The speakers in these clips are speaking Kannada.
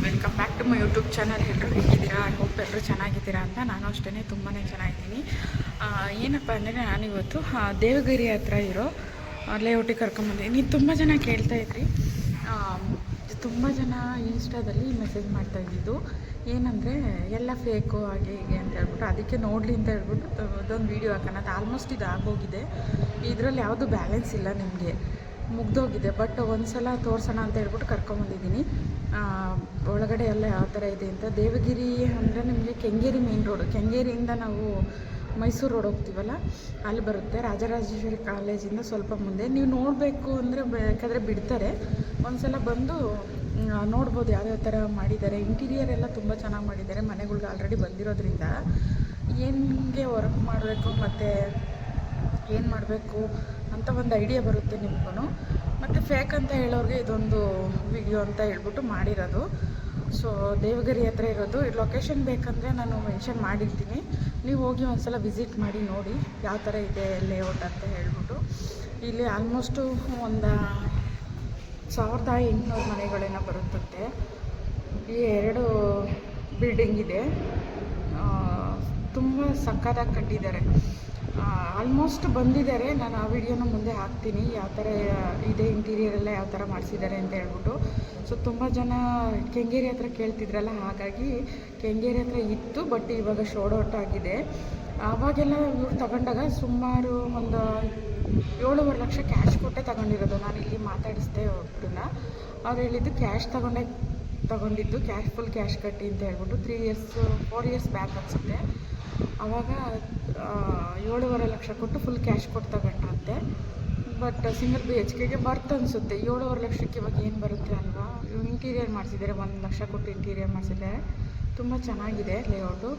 Welcome back to my YouTube channel. ಎಲ್ಲರೂ ಹೇಗಿದ್ದೀರಾ? ಐ ಹೋಪ್ ಎಲ್ಲರೂ ಚೆನ್ನಾಗಿದ್ದೀರಾ ಅಂತ. ನಾನು ಅಷ್ಟೇ ತುಂಬಾ ಚೆನ್ನಾಗಿದ್ದೀನಿ. ಏನಪ್ಪ ಅಂದರೆ ನಾನಿವತ್ತು ದೇವಗಿರಿ ಹತ್ರ ಇರೋ ಲೇಔಟಿಗೆ ಕರ್ಕೊಂಬಂದಿದ್ದೀನಿ. ತುಂಬ ಜನ ಕೇಳ್ತಾಯಿದ್ರಿ, ತುಂಬ ಜನ ಇನ್ಸ್ಟಾದಲ್ಲಿ ಮೆಸೇಜ್ ಮಾಡ್ತಾಯಿದ್ದು ಏನಂದರೆ ಎಲ್ಲ ಫೇಕು ಹಾಗೆ ಹೀಗೆ ಅಂತ ಹೇಳ್ಬಿಟ್ಟು, ಅದಕ್ಕೆ ನೋಡಲಿ ಅಂತ ಹೇಳ್ಬಿಟ್ಟು ಅದೊಂದು ವೀಡಿಯೋ ಹಾಕೋಣ ಅಂತ. ಆಲ್ಮೋಸ್ಟ್ ಇದು ಆಗೋಗಿದೆ, ಇದರಲ್ಲಿ ಯಾವುದು ಬ್ಯಾಲೆನ್ಸ್ ಇಲ್ಲ, ನಿಮಗೆ ಮುಗ್ದೋಗಿದೆ. ಬಟ್ ಒಂದು ಸಲ ತೋರಿಸೋಣ ಅಂತ ಹೇಳ್ಬಿಟ್ಟು ಕರ್ಕೊಂಬಂದಿದ್ದೀನಿ. ಒಳಗಡೆ ಎಲ್ಲ ಯಾವ ಥರ ಇದೆ ಅಂತ. ದೇವಗಿರಿ ಅಂದರೆ ನಿಮಗೆ ಕೆಂಗೇರಿ ಮೇನ್ ರೋಡು, ಕೆಂಗೇರಿಯಿಂದ ನಾವು ಮೈಸೂರು ರೋಡ್ ಹೋಗ್ತೀವಲ್ಲ ಅಲ್ಲಿ ಬರುತ್ತೆ. ರಾಜರಾಜೇಶ್ವರಿ ಕಾಲೇಜಿಂದ ಸ್ವಲ್ಪ ಮುಂದೆ ನೀವು ನೋಡಬೇಕು ಅಂದರೆ ಬೇಕಾದರೆ ಬಿಡ್ತಾರೆ, ಒಂದು ಸಲ ಬಂದು ನೋಡ್ಬೋದು ಯಾವ್ಯಾವ ಥರ ಮಾಡಿದ್ದಾರೆ. ಇಂಟೀರಿಯರ್ ಎಲ್ಲ ತುಂಬ ಚೆನ್ನಾಗಿ ಮಾಡಿದ್ದಾರೆ. ಮನೆಗಳ್ಗೆ ಆಲ್ರೆಡಿ ಬಂದಿರೋದ್ರಿಂದ ಹೆಂಗೆ ವರ್ಕ್ ಮಾಡಬೇಕು ಮತ್ತು ಏನು ಮಾಡಬೇಕು ಅಂತ ಒಂದು ಐಡಿಯಾ ಬರುತ್ತೆ ನಿಮಗೂ. ಮತ್ತು ಫೇಕ್ ಅಂತ ಹೇಳೋರಿಗೆ ಇದೊಂದು ವಿಡಿಯೋ ಅಂತ ಹೇಳ್ಬಿಟ್ಟು ಮಾಡಿರೋದು. ಸೊ ದೇವಗಿರಿ ಹತ್ರ ಇರೋದು. ಲೊಕೇಶನ್ ಬೇಕಂದರೆ ನಾನು ಮೆನ್ಷನ್ ಮಾಡಿರ್ತೀನಿ, ನೀವು ಹೋಗಿ ಒಂದು ಸಲ ವಿಸಿಟ್ ಮಾಡಿ ನೋಡಿ ಯಾವ ಥರ ಇದೆ ಲೇಔಟ್ ಅಂತ ಹೇಳ್ಬಿಟ್ಟು. ಇಲ್ಲಿ ಆಲ್ಮೋಸ್ಟು ಒಂದು 1800 ಮನೆಗಳೇನೋ ಬರುತ್ತಂತೆ. ಈ 2 ಬಿಲ್ಡಿಂಗ್ ಇದೆ, ತುಂಬ ಸಕ್ಕತ್ತಾಗಿ ಕಟ್ಟಿದ್ದಾರೆ. ಆಲ್ಮೋಸ್ಟ್ ಬಂದಿದ್ದಾರೆ. ನಾನು ಆ ವಿಡಿಯೋನ ಮುಂದೆ ಹಾಕ್ತೀನಿ, ಯಾವ ಥರ ಇದೆ ಇಂಟೀರಿಯರ್ ಎಲ್ಲ ಯಾವ ಥರ ಮಾಡಿಸಿದ್ದಾರೆ ಅಂತ ಹೇಳ್ಬಿಟ್ಟು. ಸೊ ತುಂಬ ಜನ ಕೆಂಗೇರಿ ಹತ್ರ ಕೇಳ್ತಿದ್ರಲ್ಲ, ಹಾಗಾಗಿ ಕೆಂಗೇರಿ ಹತ್ರ ಇತ್ತು, ಬಟ್ ಇವಾಗ ಶೋಡ್ ಔಟ್ ಆಗಿದೆ. ಆವಾಗೆಲ್ಲ ಇವ್ರು ತಗೊಂಡಾಗ ಸುಮಾರು ಒಂದು 7.5 ಲಕ್ಷ ಕ್ಯಾಶ್ ಕೊಟ್ಟೆ ತಗೊಂಡಿರೋದು. ನಾನು ಇಲ್ಲಿ ಮಾತಾಡಿಸ್ದೆ ಒಬ್ಬರನ್ನ, ಅವ್ರು ಹೇಳಿದ್ದು ಕ್ಯಾಶ್ ತಗೊಂಡಿದ್ದು, ಕ್ಯಾಶ್ ಫುಲ್ ಕ್ಯಾಶ್ ಕಟ್ಟಿ ಅಂತ ಹೇಳ್ಬಿಟ್ಟು 4 ಇಯರ್ಸ್ ಬ್ಯಾಕ್ ಅನಿಸುತ್ತೆ. ಆವಾಗ 7.5 ಲಕ್ಷ ಕೊಟ್ಟು ಫುಲ್ ಕ್ಯಾಶ್ ಕೊಟ್ಟು ತಗೊಂಡ್ರಂತೆ. ಬಟ್ ಸಿಂಗಲ್ BHKಗೆ ಬರ್ತ್ ಅನಿಸುತ್ತೆ. 7.5 ಲಕ್ಷಕ್ಕೆ ಇವಾಗ ಏನು ಬರುತ್ತೆ ಅಲ್ವಾ. ಇಂಟೀರಿಯರ್ ಮಾಡಿಸಿದ್ದಾರೆ, 1 ಲಕ್ಷ ಕೊಟ್ಟು ಇಂಟೀರಿಯರ್ ಮಾಡಿಸಿದ್ದಾರೆ. ತುಂಬ ಚೆನ್ನಾಗಿದೆ ಲೇಔಟು.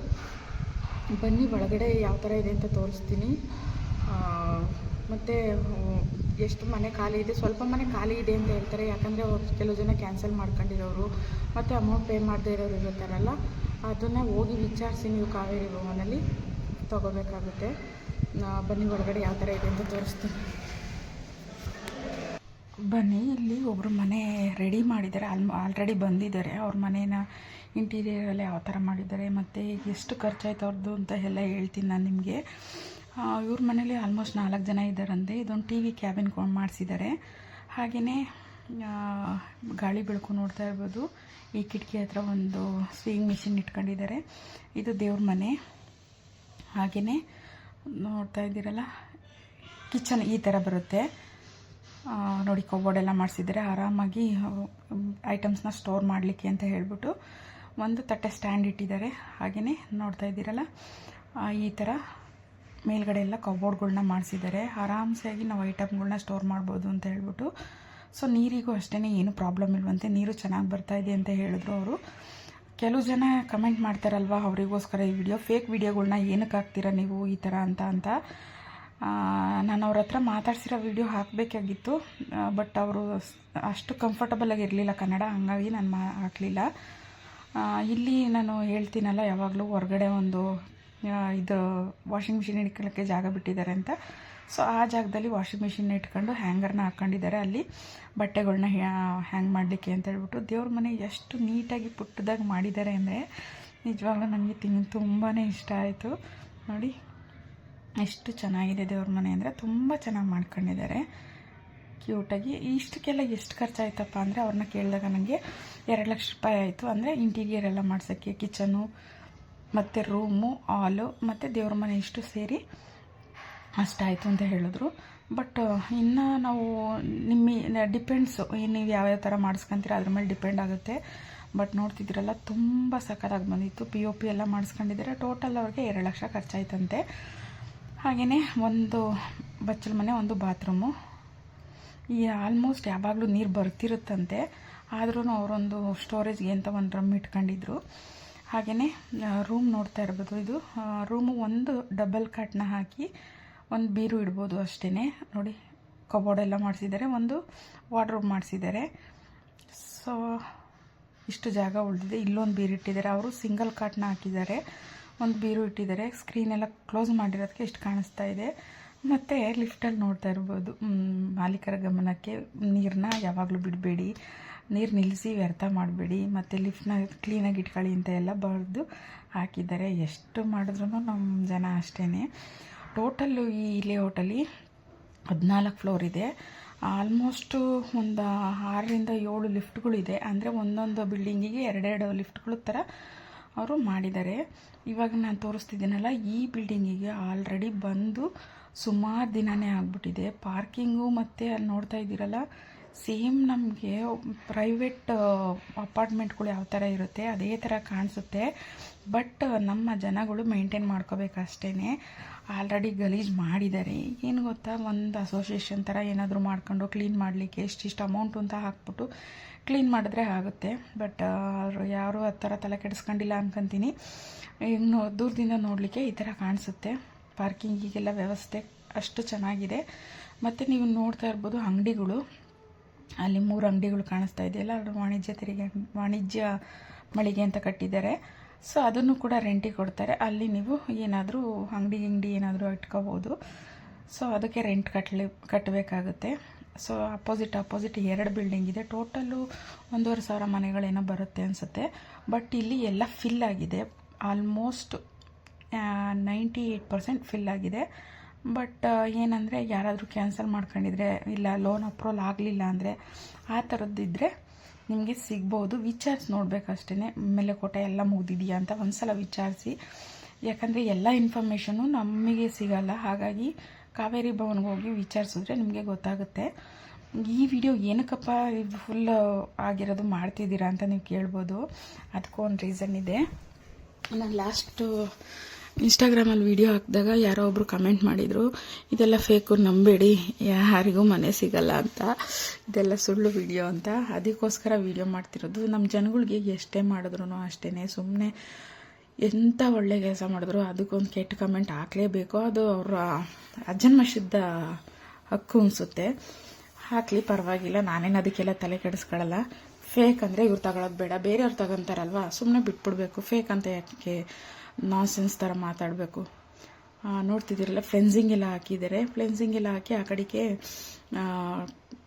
ಬನ್ನಿ ಒಳಗಡೆ ಯಾವ ಥರ ಇದೆ ಅಂತ ತೋರಿಸ್ತೀನಿ. ಮತ್ತು ಎಷ್ಟು ಮನೆ ಖಾಲಿ ಇದೆ, ಸ್ವಲ್ಪ ಮನೆ ಖಾಲಿ ಇದೆ ಅಂತ ಹೇಳ್ತಾರೆ. ಯಾಕಂದರೆ ಕೆಲವು ಜನ ಕ್ಯಾನ್ಸಲ್ ಮಾಡ್ಕೊಂಡಿರೋರು ಮತ್ತು ಅಮೌಂಟ್ ಪೇ ಮಾಡದೇ ಇರೋರು ಇರುತ್ತಾರಲ್ಲ, ಅದನ್ನು ಹೋಗಿ ವಿಚಾರಿಸಿ ನೀವು ಕಾವೇರಿ ಭವನಲ್ಲಿ ತೊಗೋಬೇಕಾಗುತ್ತೆ. ಬನ್ನಿ ಒಳಗಡೆ ಯಾವ ಥರ ಇದೆ ಅಂತ ತೋರಿಸ್ತೀನಿ. ಬನ್ನಿ, ಇಲ್ಲಿ ಒಬ್ಬರು ಮನೆ ರೆಡಿ ಮಾಡಿದ್ದಾರೆ, ಆಲ್ರೆಡಿ ಬಂದಿದ್ದಾರೆ. ಅವ್ರ ಮನೇನ ಇಂಟೀರಿಯರಲ್ಲಿ ಯಾವ ಥರ ಮಾಡಿದ್ದಾರೆ ಮತ್ತು ಎಷ್ಟು ಖರ್ಚಾಯ್ತು ಅವ್ರದ್ದು ಅಂತ ಎಲ್ಲ ಹೇಳ್ತೀನಿ ನಾನು ನಿಮಗೆ. ಇವ್ರ ಮನೇಲಿ ಆಲ್ಮೋಸ್ಟ್ 4 ಜನ ಇದ್ದಾರಂತೆ. ಇದೊಂದು TV ಕ್ಯಾಬಿನ್ ಮಾಡಿಸಿದ್ದಾರೆ. ಹಾಗೆಯೇ ಗಾಳಿ ಬೆಳಕು ನೋಡ್ತಾ ಇರ್ಬೋದು. ಈ ಕಿಟಕಿ ಹತ್ರ ಒಂದು ಸ್ವಿಂಗ್ ಮಿಷಿನ್ ಇಟ್ಕೊಂಡಿದ್ದಾರೆ. ಇದು ದೇವ್ರ ಮನೆ. ಹಾಗೆಯೇ ನೋಡ್ತಾ ಇದ್ದೀರಲ್ಲ, ಕಿಚನ್ ಈ ಥರ ಬರುತ್ತೆ ನೋಡಿ. ಕಬೋರ್ಡ್ ಎಲ್ಲ ಮಾಡಿಸಿದ್ದಾರೆ, ಆರಾಮಾಗಿ ಐಟಮ್ಸ್ನ ಸ್ಟೋರ್ ಮಾಡಲಿಕ್ಕೆ ಅಂತ ಹೇಳ್ಬಿಟ್ಟು. ಒಂದು ತಟ್ಟೆ ಸ್ಟ್ಯಾಂಡ್ ಇಟ್ಟಿದ್ದಾರೆ. ಹಾಗೆಯೇ ನೋಡ್ತಾ ಇದ್ದೀರಲ್ಲ, ಈ ಥರ ಮೇಲ್ಗಡೆ ಎಲ್ಲ ಕಬೋರ್ಡ್ಗಳ್ನ ಮಾಡಿಸಿದ್ದಾರೆ. ಆರಾಮ್ಸಾಗಿ ನಾವು ಐಟಮ್ಗಳ್ನ ಸ್ಟೋರ್ ಮಾಡ್ಬೋದು ಅಂತ ಹೇಳ್ಬಿಟ್ಟು. ಸೊ ನೀರಿಗೂ ಅಷ್ಟೇ ಏನು ಪ್ರಾಬ್ಲಮ್ ಇಲ್ವಂತೆ, ನೀರು ಚೆನ್ನಾಗಿ ಬರ್ತಾಯಿದೆ ಅಂತ ಹೇಳಿದ್ರು ಅವರು. ಕೆಲವು ಜನ ಕಮೆಂಟ್ ಮಾಡ್ತಾರಲ್ವ, ಅವರಿಗೋಸ್ಕರ ಈ ವಿಡಿಯೋ. ಫೇಕ್ ವಿಡಿಯೋಗಳ್ನ ಏನಕ್ಕೆ ಹಾಕ್ತೀರಾ ನೀವು ಈ ಥರ ಅಂತ ನಾನು ಅವ್ರ ಹತ್ರ ಮಾತಾಡ್ಸಿರೋ ವಿಡಿಯೋ ಹಾಕಬೇಕಾಗಿತ್ತು. ಬಟ್ ಅವರು ಅಷ್ಟು ಕಂಫರ್ಟಬಲಾಗಿ ಇರಲಿಲ್ಲ ಕನ್ನಡ, ಹಂಗಾಗಿ ನಾನು ಹಾಕಲಿಲ್ಲ. ಇಲ್ಲಿ ನಾನು ಹೇಳ್ತೀನಲ್ಲ ಯಾವಾಗಲೂ, ಹೊರಗಡೆ ಒಂದು ಇದು ವಾಷಿಂಗ್ ಮಿಷಿನ್ ಇಟ್ಕೊಳ್ಳೋಕ್ಕೆ ಜಾಗ ಬಿಟ್ಟಿದ್ದಾರೆ ಅಂತ. ಸೊ ಆ ಜಾಗದಲ್ಲಿ ವಾಷಿಂಗ್ ಮಿಷಿನ್ ಇಟ್ಕೊಂಡು ಹ್ಯಾಂಗರ್ನ ಹಾಕ್ಕೊಂಡಿದ್ದಾರೆ, ಅಲ್ಲಿ ಬಟ್ಟೆಗಳ್ನ ಹ್ಯಾಂಗ್ ಮಾಡಲಿಕ್ಕೆ ಅಂತ ಹೇಳ್ಬಿಟ್ಟು. ದೇವ್ರ ಮನೆ ಎಷ್ಟು ನೀಟಾಗಿ ಪುಟ್ಟದಾಗಿ ಮಾಡಿದ್ದಾರೆ ಅಂದರೆ ನಿಜವಾಗ್ಲೂ ನನಗೆ ತುಂಬಾ ಇಷ್ಟ ಆಯಿತು. ನೋಡಿ ಎಷ್ಟು ಚೆನ್ನಾಗಿದೆ ದೇವ್ರ ಮನೆ ಅಂದರೆ, ತುಂಬ ಚೆನ್ನಾಗಿ ಮಾಡ್ಕೊಂಡಿದ್ದಾರೆ ಕ್ಯೂಟಾಗಿ. ಇಷ್ಟಕ್ಕೆಲ್ಲ ಎಷ್ಟು ಖರ್ಚಾಯ್ತಪ್ಪ ಅಂದರೆ, ಅವ್ರನ್ನ ಕೇಳಿದಾಗ ನನಗೆ 2 ಲಕ್ಷ ರೂಪಾಯಿ ಆಯಿತು. ಅಂದರೆ ಇಂಟೀರಿಯರ್ ಎಲ್ಲ ಮಾಡ್ಸೋಕ್ಕೆ, ಕಿಚನು ಮತ್ತು ರೂಮು, ಹಾಲು ಮತ್ತು ದೇವ್ರ ಮನೆ ಇಷ್ಟು ಸೇರಿ ಅಷ್ಟಾಯಿತು ಅಂತ ಹೇಳಿದ್ರು. ಬಟ್ ಇನ್ನು ನಾವು ಡಿಪೆಂಡ್ಸು, ನೀವು ಯಾವ್ಯಾವ ಥರ ಮಾಡಿಸ್ಕೊತೀರ ಅದ್ರ ಮೇಲೆ ಡಿಪೆಂಡ್ ಆಗುತ್ತೆ. ಬಟ್ ನೋಡ್ತಿದ್ದೀರಲ್ಲ, ತುಂಬ ಸಕ್ಕತ್ತಾಗಿ ಬಂದಿತ್ತು. POP ಎಲ್ಲ ಮಾಡಿಸ್ಕೊಂಡಿದ್ದಾರೆ. ಟೋಟಲ್ ಅವ್ರಿಗೆ 2 ಲಕ್ಷ ಖರ್ಚಾಯ್ತಂತೆ. ಹಾಗೆಯೇ ಒಂದು ಬಚ್ಚಲ ಮನೆ, ಒಂದು ಬಾತ್ರೂಮು. ಈ ಆಲ್ಮೋಸ್ಟ್ ಯಾವಾಗಲೂ ನೀರು ಬರ್ತಿರುತ್ತಂತೆ, ಆದ್ರೂ ಅವರೊಂದು ಸ್ಟೋರೇಜ್ಗೆ ಅಂತ ಒಂದು ಡ್ರಮ್ ಇಟ್ಕೊಂಡಿದ್ರು. ಹಾಗೆಯೇ ರೂಮ್ ನೋಡ್ತಾ ಇರ್ಬೋದು. ಇದು ರೂಮು ಒಂದು ಡಬಲ್ ಕಾಟ್ನ ಹಾಕಿ ಒಂದು ಬೀರು ಇಡ್ಬೋದು ಅಷ್ಟೇ. ನೋಡಿ ಕಬೋರ್ಡ್ ಎಲ್ಲ ಮಾಡಿಸಿದ್ದಾರೆ, ಒಂದು ವಾರ್ಡ್ರೋಬ್ ಮಾಡಿಸಿದ್ದಾರೆ. ಸೊ ಇಷ್ಟು ಜಾಗ ಉಳಿದಿದೆ. ಇಲ್ಲೊಂದು ಬೀರು ಇಟ್ಟಿದ್ದಾರೆ. ಅವರು ಸಿಂಗಲ್ ಕಾಟ್ನ ಹಾಕಿದ್ದಾರೆ, ಒಂದು ಬೀರು ಇಟ್ಟಿದ್ದಾರೆ. ಸ್ಕ್ರೀನ್ ಎಲ್ಲ ಕ್ಲೋಸ್ ಮಾಡಿರೋದಕ್ಕೆ ಇಷ್ಟು ಕಾಣಿಸ್ತಾ ಇದೆ. ಮತ್ತು ಲಿಫ್ಟಲ್ಲಿ ನೋಡ್ತಾ ಇರ್ಬೋದು, ಮಾಲೀಕರ ಗಮನಕ್ಕೆ ನೀರನ್ನ ಯಾವಾಗಲೂ ಬಿಡಬೇಡಿ, ನೀರು ನಿಲ್ಲಿಸಿ ವ್ಯರ್ಥ ಮಾಡಬೇಡಿ, ಮತ್ತು ಲಿಫ್ಟ್ನ ಕ್ಲೀನಾಗಿ ಇಟ್ಕೊಳ್ಳಿ ಅಂತ ಎಲ್ಲ ಬರೆದು ಹಾಕಿದ್ದಾರೆ. ಎಷ್ಟು ಮಾಡಿದ್ರೂ ನಮ್ಮ ಜನ ಅಷ್ಟೇ. ಟೋಟಲ್ಲು ಈ ಲೇಔಟಲ್ಲಿ 14 ಫ್ಲೋರ್ ಇದೆ. ಆಲ್ಮೋಸ್ಟು ಒಂದು 6ರಿಂದ 7 ಲಿಫ್ಟ್ಗಳಿದೆ. ಅಂದರೆ ಒಂದೊಂದು ಬಿಲ್ಡಿಂಗಿಗೆ 2 ಲಿಫ್ಟ್ಗಳ ಥರ ಅವರು ಮಾಡಿದ್ದಾರೆ. ಇವಾಗ ನಾನು ತೋರಿಸ್ತಿದ್ದೀನಲ್ಲ, ಈ ಬಿಲ್ಡಿಂಗಿಗೆ ಆಲ್ರೆಡಿ ಬಂದು ಸುಮಾರು ದಿನವೇ ಆಗಿಬಿಟ್ಟಿದೆ. ಪಾರ್ಕಿಂಗು ಮತ್ತು ಅಲ್ಲಿ ನೋಡ್ತಾ ಇದ್ದೀರಲ್ಲ, ಸೇಮ್ ನಮಗೆ ಪ್ರೈವೇಟ್ ಅಪಾರ್ಟ್ಮೆಂಟ್ಗಳು ಯಾವ ಥರ ಇರುತ್ತೆ ಅದೇ ಥರ ಕಾಣಿಸುತ್ತೆ. ಬಟ್ ನಮ್ಮ ಜನಗಳು ಮೇಂಟೈನ್ ಮಾಡ್ಕೋಬೇಕಷ್ಟೇ. ಆಲ್ರೆಡಿ ಗಲೀಜು ಮಾಡಿದ್ದಾರೆ. ಏನು ಗೊತ್ತಾ, ಒಂದು ಅಸೋಸಿಯೇಷನ್ ಥರ ಏನಾದರೂ ಮಾಡ್ಕೊಂಡು ಕ್ಲೀನ್ ಮಾಡಲಿಕ್ಕೆ ಇಷ್ಟಿಷ್ಟು ಅಮೌಂಟು ಅಂತ ಹಾಕ್ಬಿಟ್ಟು ಕ್ಲೀನ್ ಮಾಡಿದ್ರೆ ಆಗುತ್ತೆ. ಬಟ್ ಅವರು ಯಾರೂ ಆ ಥರ ತಲೆ ಕೆಡಿಸ್ಕೊಂಡಿಲ್ಲ ಅನ್ಕೊತೀನಿ. ಇನ್ನು ದೂರದಿಂದ ನೋಡಲಿಕ್ಕೆ ಈ ಥರ ಕಾಣಿಸುತ್ತೆ. ಪಾರ್ಕಿಂಗಿಗೆಲ್ಲ ವ್ಯವಸ್ಥೆ ಅಷ್ಟು ಚೆನ್ನಾಗಿದೆ. ಮತ್ತು ನೀವು ನೋಡ್ತಾ ಇರ್ಬೋದು ಅಂಗಡಿಗಳು, ಅಲ್ಲಿ 3 ಅಂಗಡಿಗಳು ಕಾಣಿಸ್ತಾ ಇದೆಯಲ್ಲ, ಅದು ವಾಣಿಜ್ಯ ಮಳಿಗೆ ಅಂತ ಕಟ್ಟಿದ್ದಾರೆ. ಸೊ ಅದನ್ನು ಕೂಡ ರೆಂಟಿಗೆ ಕೊಡ್ತಾರೆ. ಅಲ್ಲಿ ನೀವು ಏನಾದರೂ ಅಂಗಡಿ ಏನಾದರೂ ಇಟ್ಕೋಬೋದು. ಸೊ ಅದಕ್ಕೆ ರೆಂಟ್ ಕಟ್ಟಬೇಕಾಗುತ್ತೆ. ಸೊ ಅಪೋಸಿಟ್ 2 ಬಿಲ್ಡಿಂಗ್ ಇದೆ. ಟೋಟಲ್ಲು 1,500 ಮನೆಗಳೇನೋ ಬರುತ್ತೆ ಅನಿಸುತ್ತೆ. ಬಟ್ ಇಲ್ಲಿ ಎಲ್ಲ ಫಿಲ್ ಆಗಿದೆ. ಆಲ್ಮೋಸ್ಟ್ 98% ಫಿಲ್ ಆಗಿದೆ. ಬಟ್ ಏನಂದರೆ ಯಾರಾದರೂ ಕ್ಯಾನ್ಸಲ್ ಮಾಡ್ಕೊಂಡಿದ್ರೆ, ಇಲ್ಲ ಲೋನ್ ಅಪ್ರೂವಲ್ ಆಗಲಿಲ್ಲ ಅಂದರೆ, ಆ ಥರದ್ದಿದ್ದರೆ ನಿಮಗೆ ಸಿಗ್ಬೋದು. ವಿಚಾರಿಸಿ ನೋಡಬೇಕಷ್ಟೇ, ಮೇಲೆಕೋಟೆ ಎಲ್ಲ ಮುಗಿದಿದೆಯಾ ಅಂತ ಒಂದು ಸಲ ವಿಚಾರಿಸಿ. ಯಾಕಂದರೆ ಎಲ್ಲ ಇನ್ಫಾರ್ಮೇಷನು ನಮಗೆ ಸಿಗಲ್ಲ. ಹಾಗಾಗಿ ಕಾವೇರಿ ಭವನ್ಗೆ ಹೋಗಿ ವಿಚಾರಿಸಿದ್ರೆ ನಿಮಗೆ ಗೊತ್ತಾಗುತ್ತೆ. ಈ ವಿಡಿಯೋ ಏನಕ್ಕಪ್ಪ ಫುಲ್ ಆಗಿರೋದು ಮಾಡ್ತಿದ್ದೀರಾ ಅಂತ ನೀವು ಕೇಳ್ಬೋದು. ಅದಕ್ಕೂ ಒಂದು ರೀಸನ್ ಇದೆ. ನಾನು ಲಾಸ್ಟು ಇನ್ಸ್ಟಾಗ್ರಾಮಲ್ಲಿ ವಿಡಿಯೋ ಹಾಕಿದಾಗ ಯಾರೋ ಒಬ್ಬರು ಕಮೆಂಟ್ ಮಾಡಿದರು, ಇದೆಲ್ಲ ಫೇಕು, ನಂಬೇಡಿ, ಯಾರಿಗೂ ಮನೆ ಸಿಗಲ್ಲ ಅಂತ, ಇದೆಲ್ಲ ಸುಳ್ಳು ವಿಡಿಯೋ ಅಂತ. ಅದಕ್ಕೋಸ್ಕರ ವಿಡಿಯೋ ಮಾಡ್ತಿರೋದು. ನಮ್ಮ ಜನಗಳಿಗೆ ಎಷ್ಟೇ ಮಾಡಿದ್ರು ಅಷ್ಟೇ, ಸುಮ್ಮನೆ ಎಂಥ ಒಳ್ಳೆ ಕೆಲಸ ಮಾಡಿದ್ರು ಅದಕ್ಕೊಂದು ಕೆಟ್ಟ ಕಮೆಂಟ್ ಹಾಕಲೇಬೇಕು. ಅದು ಅವರ ಅಜನ್ಮಸಿದ್ಧ ಹಕ್ಕು ಅನಿಸುತ್ತೆ. ಹಾಕಲಿ, ಪರವಾಗಿಲ್ಲ, ನಾನೇನು ಅದಕ್ಕೆಲ್ಲ ತಲೆ ಕೆಡಿಸ್ಕೊಳ್ಳಲ್ಲ. ಫೇಕ್ ಅಂದರೆ ಇವ್ರು ತಗೊಳ್ಳೋದು ಬೇಡ, ಬೇರೆಯವ್ರು ತಗೊತಾರಲ್ವ, ಸುಮ್ಮನೆ ಬಿಟ್ಬಿಡ್ಬೇಕು. ಫೇಕ್ ಅಂತ ಯಾಕೆ ನಾನ್ಸೆನ್ಸ್ ಥರ ಮಾತಾಡಬೇಕು. ನೋಡ್ತಿದ್ದೀರಲ್ಲ, ಫ್ಲೆನ್ಸಿಂಗ್ ಎಲ್ಲ ಹಾಕಿದ್ದಾರೆ. ಫ್ಲೆನ್ಸಿಂಗ್ ಎಲ್ಲ ಹಾಕಿ ಆ ಕಡೆಗೆ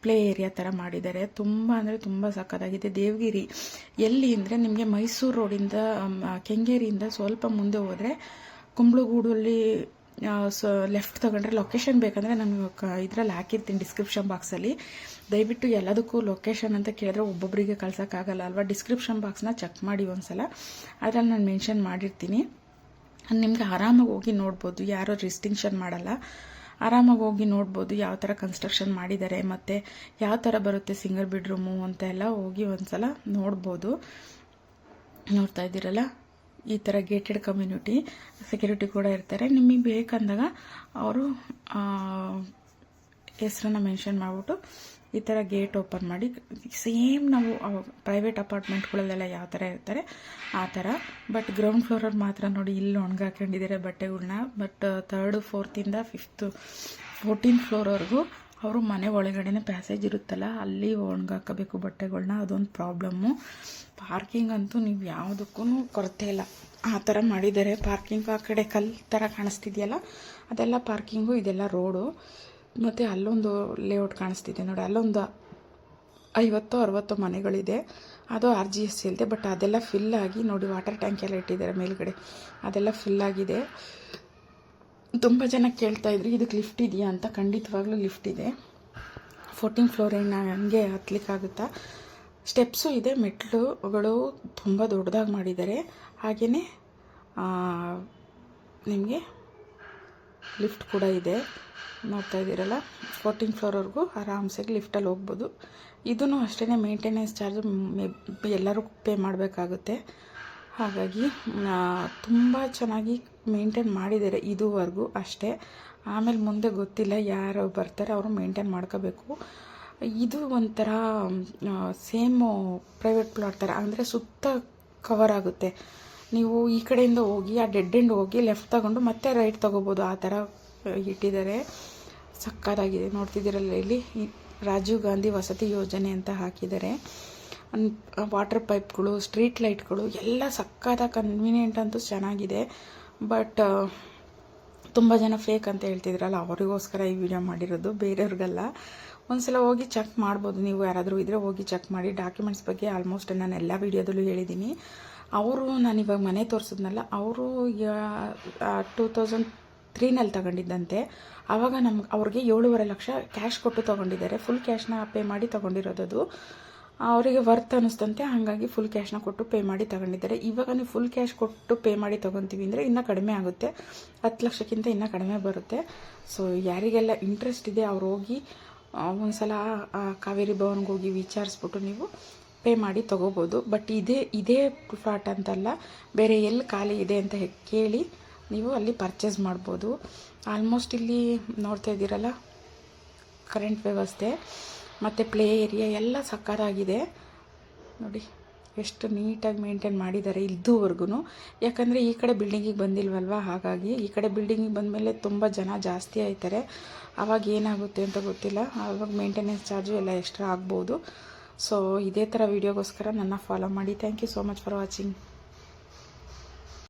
ಪ್ಲೇ ಏರಿಯಾ ಥರ ಮಾಡಿದ್ದಾರೆ. ತುಂಬ ಅಂದರೆ ತುಂಬ ಸಕ್ಕತ್ತಾಗಿದೆ. ದೇವಗಿರಿ ಎಲ್ಲಿ ಅಂದರೆ ನಿಮಗೆ ಮೈಸೂರು ರೋಡಿಂದ ಕೆಂಗೇರಿಯಿಂದ ಸ್ವಲ್ಪ ಮುಂದೆ ಹೋದರೆ ಕುಂಬ್ಳಗೂಡಲ್ಲಿ ಲೆಫ್ಟ್ ತಗೊಂಡ್ರೆ ಲೊಕೇಶನ್ ಬೇಕಂದರೆ ನಾನು ಇದರಲ್ಲಿ ಹಾಕಿರ್ತೀನಿ ಡಿಸ್ಕ್ರಿಪ್ಷನ್ ಬಾಕ್ಸಲ್ಲಿ. ದಯವಿಟ್ಟು ಎಲ್ಲದಕ್ಕೂ ಲೊಕೇಶನ್ ಅಂತ ಕೇಳಿದ್ರೆ ಒಬ್ಬೊಬ್ಬರಿಗೆ ಕಳ್ಸೋಕ್ಕಾಗಲ್ಲ ಅಲ್ವಾ. ಡಿಸ್ಕ್ರಿಪ್ಷನ್ ಬಾಕ್ಸ್ನ ಚೆಕ್ ಮಾಡಿ ಒಂದ್ಸಲ, ಅದರಲ್ಲಿ ನಾನು ಮೆನ್ಷನ್ ಮಾಡಿರ್ತೀನಿ. ನಿಮಗೆ ಆರಾಮಾಗಿ ಹೋಗಿ ನೋಡ್ಬೋದು, ಯಾರೋ ರಿಸ್ಟಿಂಕ್ಷನ್ ಮಾಡಲ್ಲ. ಆರಾಮಾಗಿ ಹೋಗಿ ನೋಡ್ಬೋದು ಯಾವ ಥರ ಕನ್ಸ್ಟ್ರಕ್ಷನ್ ಮಾಡಿದ್ದಾರೆ ಮತ್ತು ಯಾವ ಥರ ಬರುತ್ತೆ ಸಿಂಗಲ್ ಬೆಡ್ರೂಮು ಅಂತ ಎಲ್ಲ ಹೋಗಿ ಒಂದ್ಸಲ ನೋಡ್ಬೋದು. ನೋಡ್ತಾ ಇದ್ದೀರಲ್ಲ, ಈ ಥರ ಗೇಟೆಡ್ ಕಮ್ಯುನಿಟಿ, ಸೆಕ್ಯೂರಿಟಿ ಕೂಡ ಇರ್ತಾರೆ. ನಿಮಗೆ ಬೇಕಂದಾಗ ಅವರು ಹೆಸರನ್ನು ಮೆನ್ಷನ್ ಮಾಡಿಬಿಟ್ಟು ಈ ಥರ ಗೇಟ್ ಓಪನ್ ಮಾಡಿ, ಸೇಮ್ ನಾವು ಪ್ರೈವೇಟ್ ಅಪಾರ್ಟ್ಮೆಂಟ್ಗಳಲ್ಲೆಲ್ಲ ಯಾವ ಥರ ಇರ್ತಾರೆ ಆ ಥರ. ಬಟ್ ಗ್ರೌಂಡ್ ಫ್ಲೋರಲ್ಲಿ ಮಾತ್ರ ನೋಡಿ ಇಲ್ಲಿ ಒಣಗಾಕೊಂಡಿದ್ದಾರೆ ಬಟ್ಟೆಗಳ್ನ. But 3rd 4th 5th 14th ಫ್ಲೋರ್ವರೆಗೂ ಅವರು ಮನೆ ಒಳಗಡೆನೇ ಪ್ಯಾಸೇಜ್ ಇರುತ್ತಲ್ಲ, ಅಲ್ಲಿ ಒಣಗಾಕಬೇಕು ಬಟ್ಟೆಗಳ್ನ. ಅದೊಂದು ಪ್ರಾಬ್ಲಮ್ಮು. ಪಾರ್ಕಿಂಗ್ ಅಂತೂ ನೀವು ಯಾವುದಕ್ಕೂ ಕೊರತೆ ಇಲ್ಲ, ಆ ಥರ ಮಾಡಿದ್ದಾರೆ. ಪಾರ್ಕಿಂಗ್ ಆ ಕಡೆ ಕಲ್ಲು ಥರ ಕಾಣಿಸ್ತಿದೆಯಲ್ಲ, ಅದೆಲ್ಲ ಪಾರ್ಕಿಂಗು, ಇದೆಲ್ಲ ರೋಡು. ಮತ್ತು ಅಲ್ಲೊಂದು ಲೇಔಟ್ ಕಾಣಿಸ್ತಿದೆ ನೋಡಿ, ಅಲ್ಲೊಂದು 50-60 ಮನೆಗಳಿದೆ. ಅದು RGS ಇಲ್ಲದೆ, ಬಟ್ ಅದೆಲ್ಲ ಫಿಲ್ ಆಗಿ ನೋಡಿ, ವಾಟರ್ ಟ್ಯಾಂಕ್ ಎಲ್ಲ ಇಟ್ಟಿದ್ದಾರೆ ಮೇಲ್ಗಡೆ, ಅದೆಲ್ಲ ಫಿಲ್ ಆಗಿದೆ. ತುಂಬ ಜನ ಕೇಳ್ತಾಯಿದ್ರು ಇದಕ್ಕೆ ಲಿಫ್ಟ್ ಇದೆಯಾ ಅಂತ. ಖಂಡಿತವಾಗ್ಲೂ ಲಿಫ್ಟ್ ಇದೆ. 14th ಫ್ಲೋರ್ ಏನು ಹಂಗೆ ಹತ್ಲಿಕ್ಕಾಗುತ್ತಾ? ಸ್ಟೆಪ್ಸು ಇದೆ, ಮೆಟ್ಲುಗಳು ತುಂಬ ದೊಡ್ಡದಾಗಿ ಮಾಡಿದ್ದಾರೆ. ಹಾಗೆಯೇ ನಿಮಗೆ ಲಿಫ್ಟ್ ಕೂಡ ಇದೆ. ನೋಡ್ತಾ ಇದ್ದೀರಲ್ಲ, 14th ಫ್ಲೋರ್ವರೆಗೂ ಆರಾಮ್ಸಾಗಿ ಲಿಫ್ಟಲ್ಲಿ ಹೋಗ್ಬೋದು. ಇದೂ ಅಷ್ಟೇ, ಮೇಂಟೆನೆನ್ಸ್ ಚಾರ್ಜ್ ಎಲ್ಲರೂ ಪೇ ಮಾಡಬೇಕಾಗುತ್ತೆ. ಹಾಗಾಗಿ ತುಂಬ ಚೆನ್ನಾಗಿ ಮೇಂಟೈನ್ ಮಾಡಿದ್ದಾರೆ ಇದುವರೆಗೂ ಅಷ್ಟೇ. ಆಮೇಲೆ ಮುಂದೆ ಗೊತ್ತಿಲ್ಲ, ಯಾರು ಬರ್ತಾರೆ ಅವರು ಮೇಂಟೈನ್ ಮಾಡ್ಕೋಬೇಕು. ಇದು ಒಂಥರ ಸೇಮು ಪ್ರೈವೇಟ್ ಪ್ಲಾಟ್ ಥರ, ಅಂದರೆ ಸುತ್ತ ಕವರ್ ಆಗುತ್ತೆ. ನೀವು ಈ ಕಡೆಯಿಂದ ಹೋಗಿ ಆ ಡೆಡ್ ಎಂಡ್ ಹೋಗಿ ಲೆಫ್ಟ್ ತಗೊಂಡು ಮತ್ತೆ ರೈಟ್ ತೊಗೋಬೋದು, ಆ ಥರ ಇಟ್ಟಿದ್ದಾರೆ. ಸಕ್ಕತ್ತಾಗಿದೆ. ನೋಡ್ತಿದ್ದೀರಲ್ಲ, ಇಲ್ಲಿ ರಾಜೀವ್ ಗಾಂಧಿ ವಸತಿ ಯೋಜನೆ ಅಂತ ಹಾಕಿದ್ದಾರೆ. ವಾಟರ್ ಪೈಪ್ಗಳು, ಸ್ಟ್ರೀಟ್ ಲೈಟ್ಗಳು ಎಲ್ಲ ಸಕ್ಕತ್ತಾಗಿ ಕನ್ವೀನಿಯೆಂಟ್ ಅಂತೂ ಚೆನ್ನಾಗಿದೆ. ಬಟ್ ತುಂಬ ಜನ ಫೇಕ್ ಅಂತ ಹೇಳ್ತಿದ್ರಲ್ಲ, ಅವರಿಗೋಸ್ಕರ ಈ ವಿಡಿಯೋ ಮಾಡಿರೋದು, ಬೇರೆಯವ್ರಿಗೆಲ್ಲ. ಒಂದ್ಸಲ ಹೋಗಿ ಚೆಕ್ ಮಾಡ್ಬೋದು, ನೀವು ಯಾರಾದರೂ ಇದ್ದರೆ ಹೋಗಿ ಚೆಕ್ ಮಾಡಿ. ಡಾಕ್ಯುಮೆಂಟ್ಸ್ ಬಗ್ಗೆ ಆಲ್ಮೋಸ್ಟ್ ನಾನು ಎಲ್ಲ ವೀಡಿಯೋದಲ್ಲೂ ಹೇಳಿದ್ದೀನಿ. ಅವರು ನಾನಿವಾಗ ಮನೆ ತೋರಿಸಿದ್ನಲ್ಲ, ಅವರು 2003ನಲ್ಲಿ ತಗೊಂಡಿದ್ದಂತೆ. ಆವಾಗ ಅವ್ರಿಗೆ 7.5 ಲಕ್ಷ ಕ್ಯಾಶ್ ಕೊಟ್ಟು ತೊಗೊಂಡಿದ್ದಾರೆ. ಫುಲ್ ಕ್ಯಾಶ್ನ ಪೇ ಮಾಡಿ ತೊಗೊಂಡಿರೋದು. ಅವರಿಗೆ ವರ್ತ್ ಅನ್ನಿಸ್ತಂತೆ, ಹಾಗಾಗಿ ಫುಲ್ ಕ್ಯಾಶ್ನ ಕೊಟ್ಟು ಪೇ ಮಾಡಿ ತಗೊಂಡಿದ್ದಾರೆ. ಇವಾಗ ನೀವು ಫುಲ್ ಕ್ಯಾಶ್ ಕೊಟ್ಟು ಪೇ ಮಾಡಿ ತೊಗೊತೀವಿ ಅಂದರೆ ಇನ್ನೂ ಕಡಿಮೆ ಆಗುತ್ತೆ, 10 ಲಕ್ಷಕ್ಕಿಂತ ಇನ್ನೂ ಕಡಿಮೆ ಬರುತ್ತೆ. ಸೊ ಯಾರಿಗೆಲ್ಲ ಇಂಟ್ರೆಸ್ಟ್ ಇದೆ ಅವ್ರು ಹೋಗಿ ಒಂದ್ಸಲ ಕಾವೇರಿ ಭವನ್ಗೆ ಹೋಗಿ ವಿಚಾರಿಸ್ಬಿಟ್ಟು ನೀವು ಪೇ ಮಾಡಿ ತೊಗೋಬೋದು. ಬಟ್ ಇದೇ ಪ್ಲಾಟ್ ಅಂತಲ್ಲ, ಬೇರೆ ಎಲ್ಲಿ ಖಾಲಿ ಇದೆ ಅಂತ ಕೇಳಿ ನೀವು ಅಲ್ಲಿ ಪರ್ಚೇಸ್ ಮಾಡ್ಬೋದು. ಆಲ್ಮೋಸ್ಟ್ ಇಲ್ಲಿ ನೋಡ್ತಾ ಇದ್ದೀರಲ್ಲ, ಕರೆಂಟ್ ವ್ಯವಸ್ಥೆ ಮತ್ತು ಪ್ಲೇ ಏರಿಯಾ ಎಲ್ಲ ಸಕ್ಕತ್ತಾಗಿದೆ ನೋಡಿ, ಎಷ್ಟು ನೀಟಾಗಿ ಮೇಂಟೈನ್ ಮಾಡಿದ್ದಾರೆ ಇದುವರೆಗೂ. ಯಾಕಂದರೆ ಈ ಕಡೆ ಬಿಲ್ಡಿಂಗಿಗೆ ಬಂದಿಲ್ವಲ್ವ, ಹಾಗಾಗಿ ಈ ಕಡೆ ಬಿಲ್ಡಿಂಗಿಗೆ ಬಂದಮೇಲೆ ತುಂಬ ಜನ ಜಾಸ್ತಿ ಆಯ್ತಾರೆ. ಆವಾಗ ಏನಾಗುತ್ತೆ ಅಂತ ಗೊತ್ತಿಲ್ಲ, ಆವಾಗ ಮೇಂಟೆನೆನ್ಸ್ ಚಾರ್ಜು ಎಲ್ಲ ಎಕ್ಸ್ಟ್ರಾ ಆಗ್ಬೋದು. ಸೊ ಇದೇ ಥರ ವೀಡಿಯೋಗೋಸ್ಕರ ನನ್ನ ಫಾಲೋ ಮಾಡಿ. Thank you so much for watching.